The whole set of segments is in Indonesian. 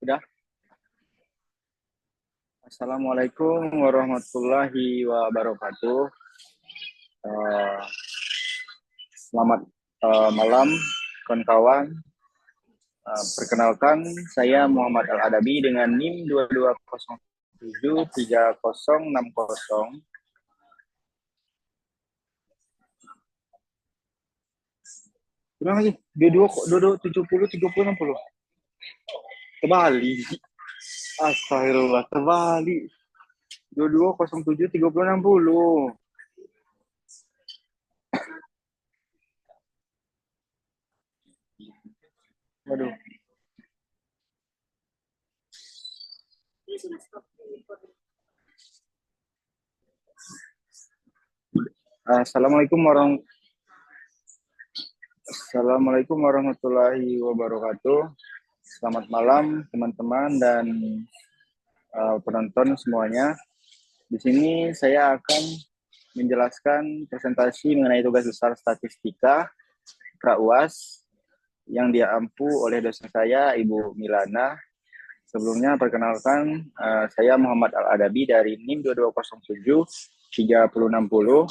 Udah. Assalamualaikum warahmatullahi wabarakatuh. Eh, Selamat malam, kawan-kawan. Perkenalkan, saya Muhammad Al-Adabi dengan NIM 22073060. Ulang lagi, 22703060. Terbalik. Astagfirullah, terbalik. 22073060. Waduh. Assalamualaikum warahmatullahi wabarakatuh. Selamat malam teman-teman dan penonton semuanya. Di sini saya akan menjelaskan presentasi mengenai tugas besar statistika pra-UAS yang diampu oleh dosen saya, Ibu Milana. Sebelumnya perkenalkan, saya Muhammad Al-Adabi dari NIM 22073060.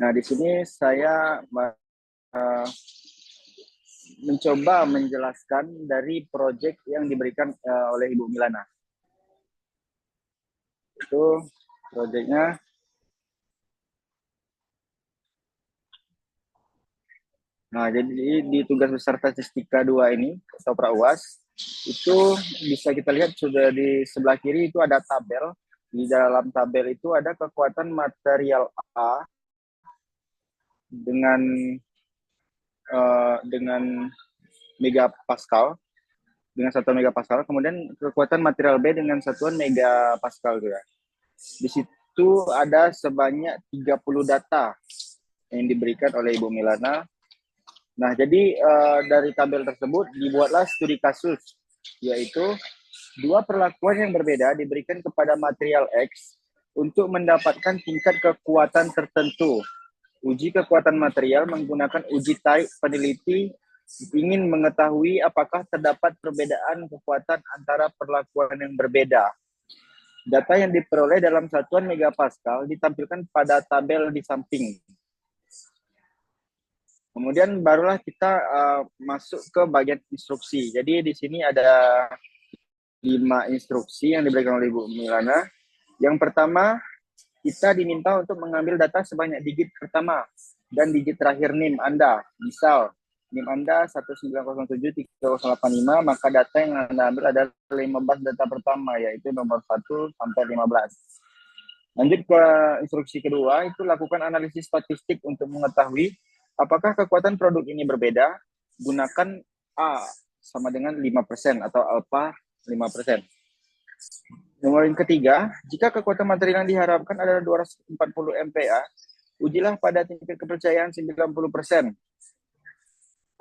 Nah, di sini saya mencoba menjelaskan dari proyek yang diberikan oleh Ibu Milana. Itu proyeknya. Nah, jadi di tugas besar statistika 2 ini, atau pra-UAS, itu bisa kita lihat sudah di sebelah kiri itu ada tabel. Di dalam tabel itu ada kekuatan material A dengan megapascal, dengan satuan megapascal, kemudian kekuatan material B dengan satuan megapascal juga. Di situ ada sebanyak 30 data yang diberikan oleh Ibu Milana. Nah, jadi dari tabel tersebut dibuatlah studi kasus, yaitu dua perlakuan yang berbeda diberikan kepada material X untuk mendapatkan tingkat kekuatan tertentu. Uji kekuatan material menggunakan uji tarik. Peneliti ingin mengetahui apakah terdapat perbedaan kekuatan antara perlakuan yang berbeda. Data yang diperoleh dalam satuan megapascal ditampilkan pada tabel di samping. Kemudian barulah kita masuk ke bagian instruksi. Jadi di sini ada 5 instruksi yang diberikan oleh Ibu Milana. Yang pertama, kita diminta untuk mengambil data sebanyak digit pertama dan digit terakhir NIM Anda. Misal, NIM Anda 1907385, maka data yang Anda ambil adalah 15 data pertama, yaitu nomor 1 sampai 15. Lanjut ke instruksi kedua, itu lakukan analisis statistik untuk mengetahui apakah kekuatan produk ini berbeda. Gunakan A sama dengan 5% atau alpha 5%. Nomor yang ketiga, jika kekuatan material yang diharapkan adalah 240 MPa, ujilah pada tingkat kepercayaan 90%.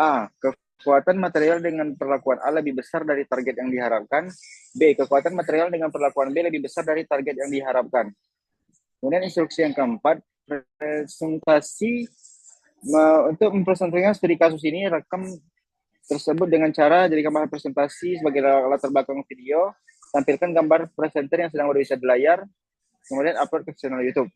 A. Kekuatan material dengan perlakuan A lebih besar dari target yang diharapkan. B. Kekuatan material dengan perlakuan B lebih besar dari target yang diharapkan. Kemudian instruksi yang keempat, presentasi untuk mempresentasikan studi kasus ini, rekam tersebut dengan cara jadi gambar presentasi sebagai latar belakang video, tampilkan gambar presenter yang sedang berada di layar, kemudian upload ke channel YouTube.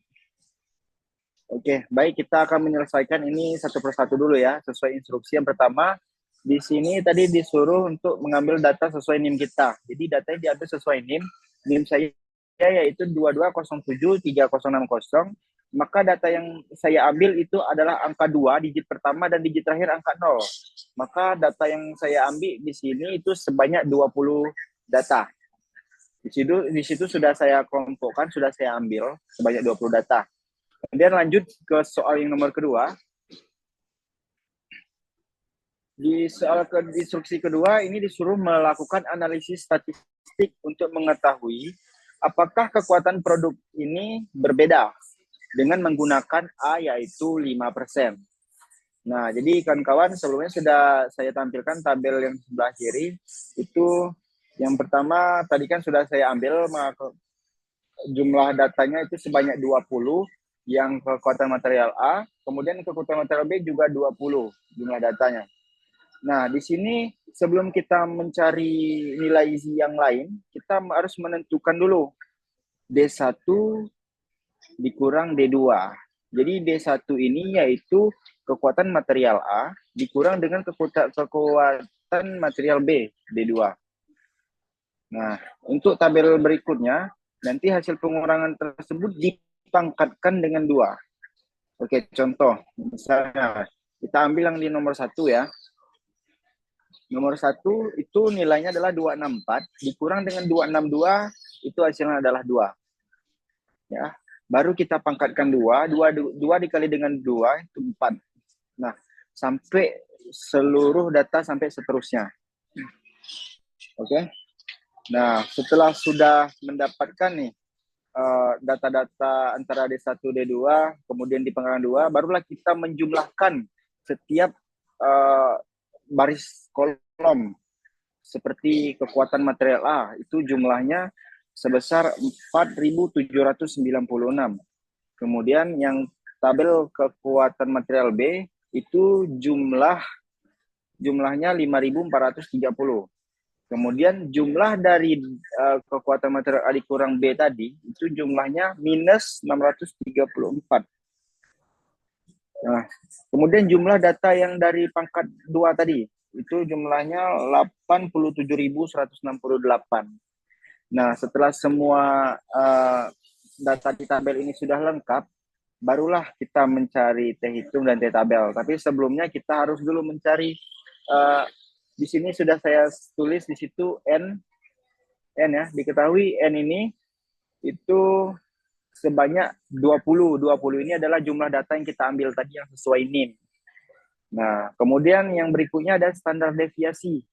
Oke, baik, kita akan menyelesaikan ini satu persatu dulu ya, sesuai instruksi. Yang pertama, di sini tadi disuruh untuk mengambil data sesuai NIM kita. Jadi datanya diambil sesuai NIM. NIM saya yaitu 22073060. Maka data yang saya ambil itu adalah angka 2, digit pertama, dan digit terakhir angka 0. Maka data yang saya ambil di sini itu sebanyak 20 data. Di situ sudah saya kelompokkan, sudah saya ambil sebanyak 20 data. Kemudian lanjut ke soal yang nomor kedua. Di soal instruksi kedua ini disuruh melakukan analisis statistik untuk mengetahui apakah kekuatan produk ini berbeda dengan menggunakan A yaitu 5%. Nah, jadi kawan-kawan sebelumnya sudah saya tampilkan tabel yang sebelah kiri. Itu yang pertama tadi kan sudah saya ambil jumlah datanya itu sebanyak 20 yang kekuatan material A, kemudian kekuatan material B juga 20 jumlah datanya. Nah, di sini sebelum kita mencari nilai yang lain, kita harus menentukan dulu D1 dikurang D2. Jadi D1 ini yaitu kekuatan material A dikurang dengan kekuatan material B, D2. Nah, untuk tabel berikutnya, nanti hasil pengurangan tersebut dipangkatkan dengan 2. Oke, contoh. Misalnya, kita ambil yang di nomor 1 ya. Nomor 1 itu nilainya adalah 264, dikurang dengan 262, itu hasilnya adalah 2. Ya, baru kita pangkatkan 2 dikali dengan 2 itu 4. Nah, sampai seluruh data sampai seterusnya. Oke. Nah, setelah sudah mendapatkan nih data-data antara D1, D2, kemudian di pangkatan 2, barulah kita menjumlahkan setiap baris kolom seperti kekuatan material A, itu jumlahnya sebesar 4.796. Kemudian yang tabel kekuatan material B itu jumlahnya 5.430. Kemudian jumlah dari kekuatan material A dikurang B tadi itu jumlahnya minus 634. Nah, kemudian jumlah data yang dari pangkat 2 tadi itu jumlahnya 87.168. Nah, setelah semua data di tabel ini sudah lengkap, barulah kita mencari T hitung dan T tabel. Tapi sebelumnya kita harus dulu mencari di sini sudah saya tulis di situ N ya. Diketahui N ini itu sebanyak 20. 20 ini adalah jumlah data yang kita ambil tadi yang sesuai NIM. Nah, kemudian yang berikutnya ada standar deviasi.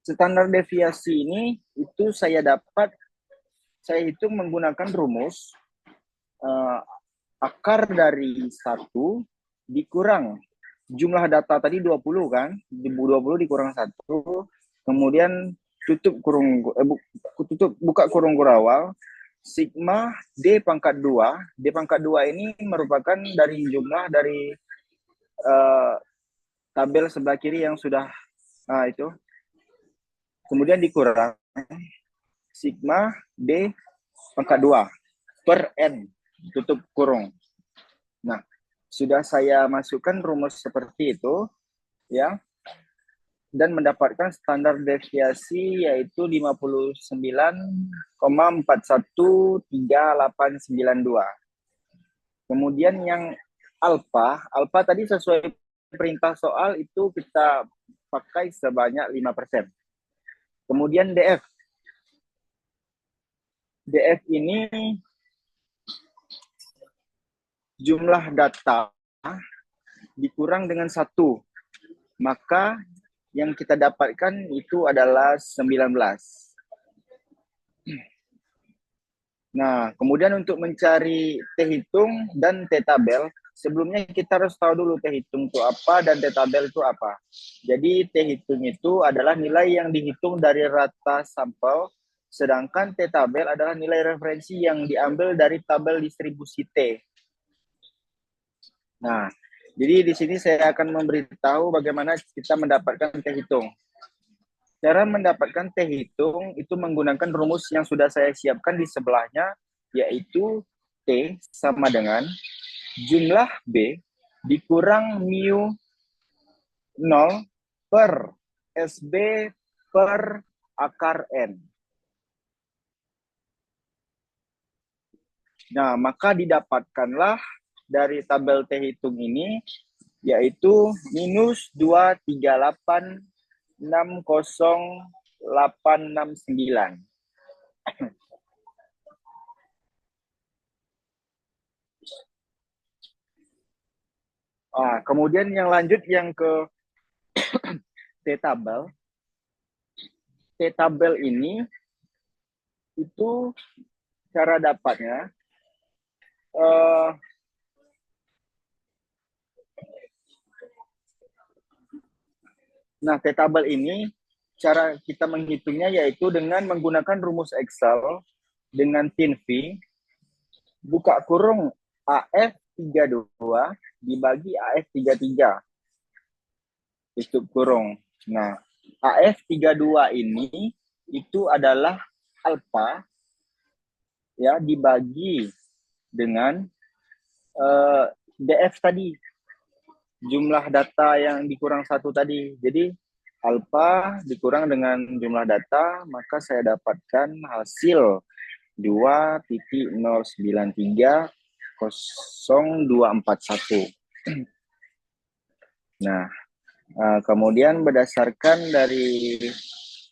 Standar deviasi ini itu saya hitung menggunakan rumus akar dari 1 dikurang jumlah data tadi 20 kan, 20 dikurang 1, kemudian buka kurung kurawal, sigma D pangkat 2. D pangkat 2 ini merupakan dari jumlah dari tabel sebelah kiri yang sudah itu. Kemudian dikurang sigma D pangkat 2 per N, tutup kurung. Nah, sudah saya masukkan rumus seperti itu, ya, dan mendapatkan standar deviasi yaitu 59,413892. Kemudian yang alpha tadi sesuai perintah soal itu kita pakai sebanyak 5%. Kemudian DF ini jumlah data dikurang dengan 1, maka yang kita dapatkan itu adalah 19. Nah, kemudian untuk mencari T hitung dan T tabel, sebelumnya kita harus tahu dulu T hitung itu apa dan T tabel itu apa. Jadi T hitung itu adalah nilai yang dihitung dari rata sampel, sedangkan T tabel adalah nilai referensi yang diambil dari tabel distribusi T. Nah, jadi di sini saya akan memberitahu bagaimana kita mendapatkan T hitung. Cara mendapatkan T hitung itu menggunakan rumus yang sudah saya siapkan di sebelahnya, yaitu T sama dengan jumlah B dikurang mu 0 per SB per akar N. Nah, maka didapatkanlah dari tabel T hitung ini, yaitu minus 238,60869. Kemudian yang lanjut yang ke T tabel. T tabel ini itu cara dapatnya nah, T tabel ini cara kita menghitungnya yaitu dengan menggunakan rumus Excel dengan TIN-V, buka kurung AF32 dibagi AF33. tutup kurung. Nah, AF32 ini itu adalah alfa ya dibagi dengan DF tadi, jumlah data yang dikurang satu tadi. Jadi alfa dikurang dengan jumlah data, maka saya dapatkan hasil 2.093.0241. Nah, kemudian berdasarkan dari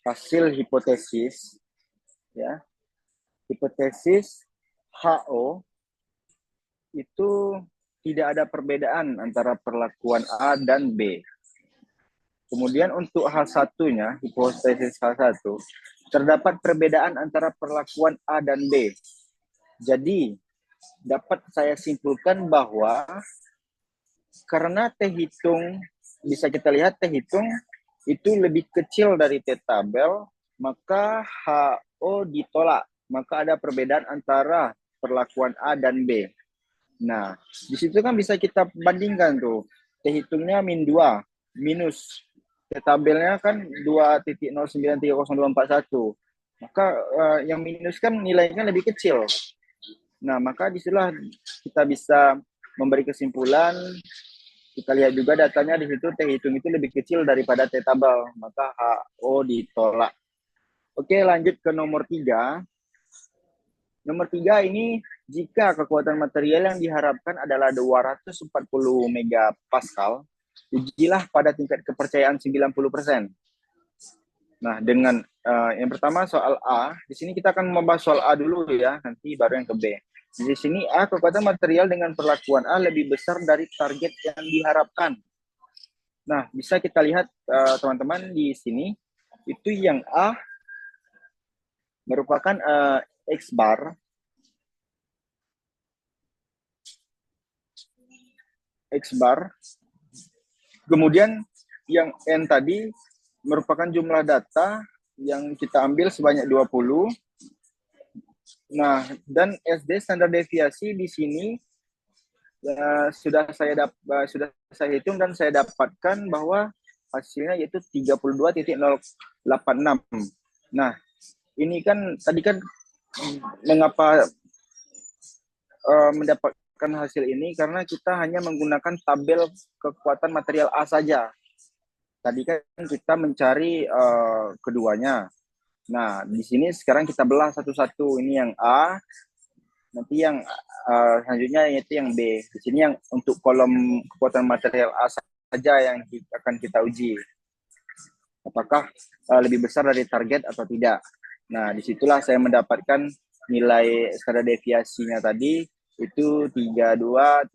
hasil hipotesis, ya, hipotesis HO itu tidak ada perbedaan antara perlakuan A dan B. Kemudian untuk H1-nya, hipotesis H1, terdapat perbedaan antara perlakuan A dan B. Jadi, dapat saya simpulkan bahwa karena T hitung, bisa kita lihat T hitung itu lebih kecil dari T tabel, maka HO ditolak. Maka ada perbedaan antara perlakuan A dan B. Nah, di situ kan bisa kita bandingkan tuh. T hitungnya min 2, minus T tabelnya kan 2.0930241. Maka yang minus kan nilainya lebih kecil. Nah, maka disitulah kita bisa memberi kesimpulan. Kita lihat juga datanya di situ T hitung itu lebih kecil daripada T tabel. Maka HO ditolak. Oke, lanjut ke nomor 3. Nomor 3 ini jika kekuatan material yang diharapkan adalah 240 megapascal, ujilah pada tingkat kepercayaan 90%. Nah, dengan yang pertama soal A, di sini kita akan membahas soal A dulu ya, nanti baru yang ke B. Di sini A, kekuatan material dengan perlakuan A lebih besar dari target yang diharapkan. Nah, bisa kita lihat teman-teman di sini, itu yang A merupakan X bar, kemudian yang N tadi merupakan jumlah data yang kita ambil sebanyak 20. Nah, dan SD standar deviasi di sini sudah saya hitung dan saya dapatkan bahwa hasilnya yaitu 32.086. Nah, ini kan tadi kan mengapa mendapatkan hasil ini karena kita hanya menggunakan tabel kekuatan material A saja. Tadi kan kita mencari keduanya. Nah, di sini sekarang kita belah satu-satu. Ini yang A, nanti yang selanjutnya yaitu yang B. Di sini yang untuk kolom kekuatan material A saja yang akan kita uji. Apakah lebih besar dari target atau tidak. Nah, disitulah saya mendapatkan nilai standar deviasinya tadi itu 32.086.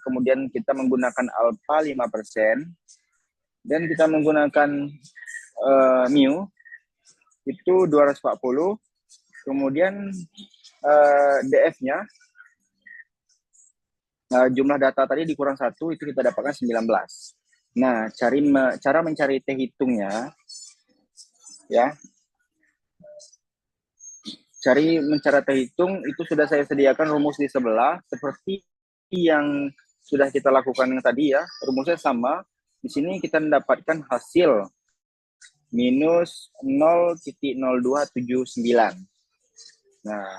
Kemudian kita menggunakan alfa 5%. Dan kita menggunakan mu itu 240. Kemudian DF-nya jumlah data tadi dikurang 1 itu kita dapatkan 19. Nah, cara mencari T hitungnya ya. Mencari T hitung itu sudah saya sediakan rumus di sebelah seperti yang sudah kita lakukan yang tadi ya. Rumusnya sama. Di sini kita mendapatkan hasil minus 0.0279. Nah,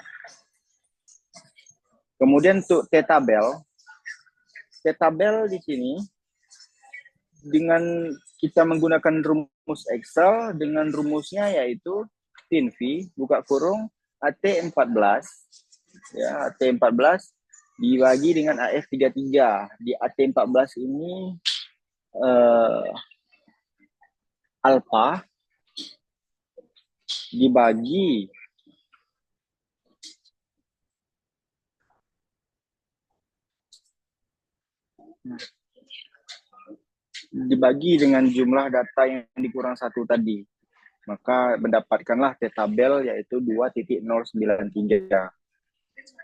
kemudian untuk T tabel di sini dengan kita menggunakan rumus Excel dengan rumusnya yaitu TINV buka kurung AT14 ya, AT14 dibagi dengan AF33. Di AT14 ini alfa dibagi dengan jumlah data yang dikurang 1 tadi. Maka mendapatkanlah T tabel yaitu 2.093.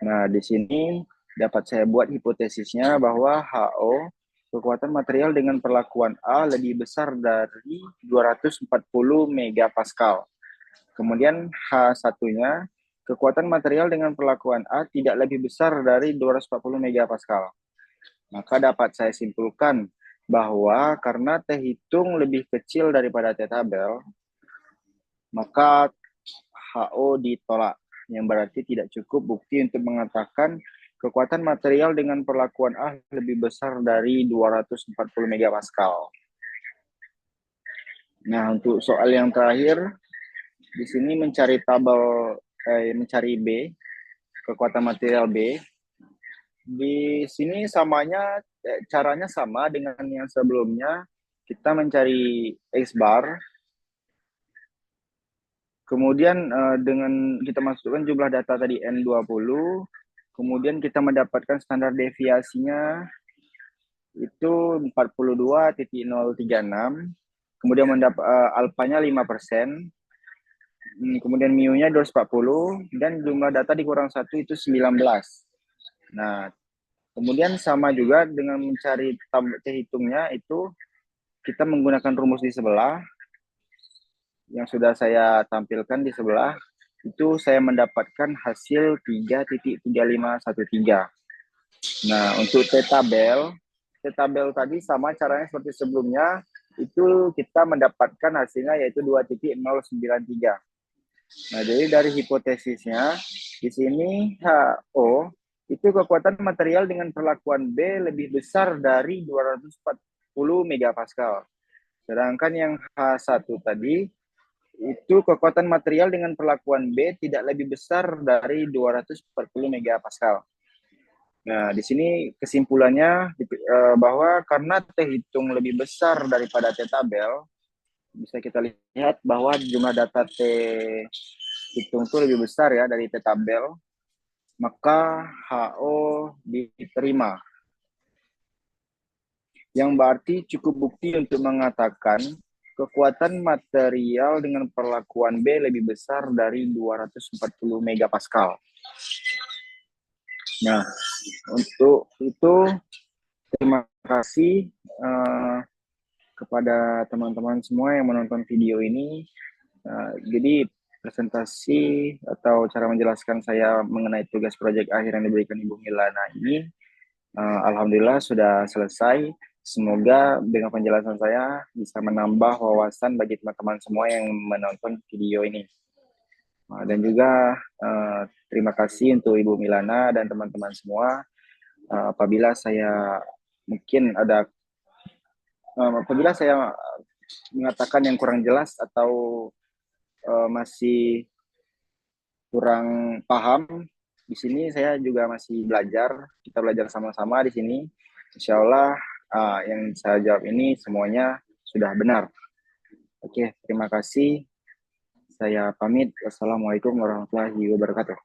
Nah, di sini dapat saya buat hipotesisnya bahwa HO kekuatan material dengan perlakuan A lebih besar dari 240 megapascal. Kemudian H1-nya kekuatan material dengan perlakuan A tidak lebih besar dari 240 megapascal. Maka dapat saya simpulkan bahwa karena T hitung lebih kecil daripada T tabel, maka HO ditolak, yang berarti tidak cukup bukti untuk mengatakan kekuatan material dengan perlakuan A lebih besar dari 240 megapascal. Nah, untuk soal yang terakhir, di sini mencari B, kekuatan material B. Di sini caranya sama dengan yang sebelumnya. Kita mencari X bar, kemudian dengan kita masukkan jumlah data tadi N20, kemudian kita mendapatkan standar deviasinya itu 42,036, kemudian alfanya 5%, kemudian mu-nya 240, dan jumlah data dikurang 1 itu 19. Nah, kemudian sama juga dengan mencari T hitungnya itu kita menggunakan rumus di sebelah yang sudah saya tampilkan di sebelah. Itu saya mendapatkan hasil 3,3513. Nah, untuk T-tabel tadi sama caranya seperti sebelumnya, itu kita mendapatkan hasilnya yaitu 2,093. Nah, jadi dari hipotesisnya, di sini HO itu kekuatan material dengan perlakuan B lebih besar dari 240 megapascal. Sedangkan yang H1 tadi, itu kekuatan material dengan perlakuan B tidak lebih besar dari 240 megapascal. Nah, di sini kesimpulannya bahwa karena T hitung lebih besar daripada T tabel, bisa kita lihat bahwa jumlah data T hitung itu lebih besar ya dari T tabel, maka HO diterima. Yang berarti cukup bukti untuk mengatakan kekuatan material dengan perlakuan B lebih besar dari 240 megapascal. Nah, untuk itu terima kasih kepada teman-teman semua yang menonton video ini. Jadi presentasi atau cara menjelaskan saya mengenai tugas proyek akhir yang diberikan Ibu Milana ini, alhamdulillah sudah selesai. Semoga dengan penjelasan saya bisa menambah wawasan bagi teman-teman semua yang menonton video ini. Dan juga terima kasih untuk Ibu Milana dan teman-teman semua. Apabila saya mengatakan yang kurang jelas atau masih kurang paham, di sini saya juga masih belajar. Kita belajar sama-sama di sini. Insya Allah yang saya jawab ini semuanya sudah benar. Oke, terima kasih. Saya pamit. Wassalamualaikum warahmatullahi wabarakatuh.